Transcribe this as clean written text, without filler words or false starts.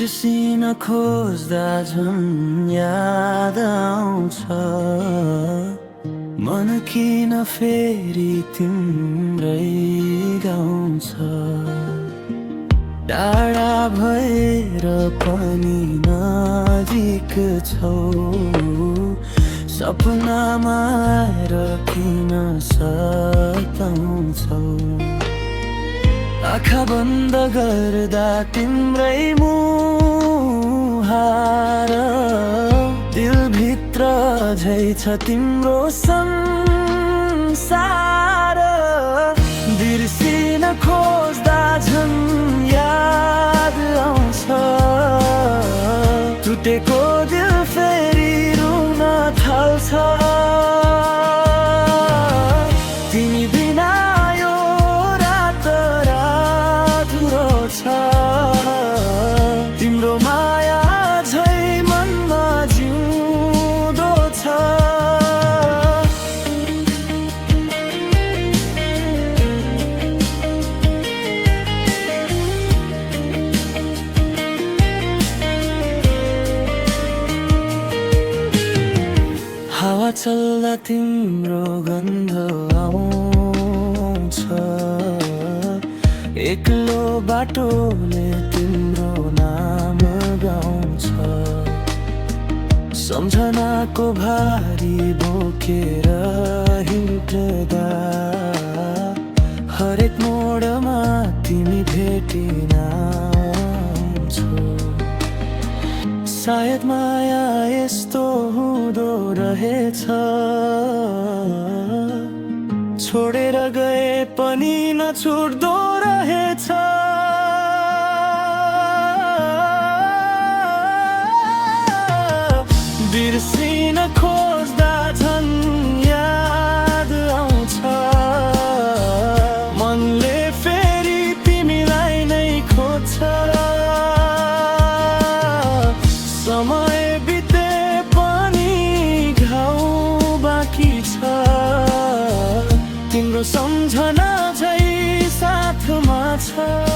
बिर्सिन खोज्दा झन् याद आउँछ मन किन फेरि तिम्रै गाउँछ टाढा भएर पनि नजिक छौ सपनामा आएर किन सताउँछौ आँखा बन्द गर्दा तिम्रै मुहार दिलभित्र झै छ तिम्रो संसार बिर्सिन खोज्दा झन् याद आउँछ टुटेको दिल फेरि रुन थाल्छ तिमी बिना यो रात राधुरो छ तिम्रो माया झै मनमा जिउँदो छ हावा चल्दा तिम्रो गन्ध आउँछ एक्लो बाटोले तिम्रो नाम गाउँछ सम्झनाको भारी बोकेर हिँड्दा हरेक मोडमा तिमी भेटिन आउँछौ सायद माया यस्तो हुँदो रहेछ छोडेर गए पनि नछुट्दो रहेछ बिर्सिन खोज्दा झन् याद आउँछ मनले फेरि तिमीलाई नै खोज्छ समय बिते पनि घाउ बाँकी छ तिम्रो सम्झना झै साथमा छ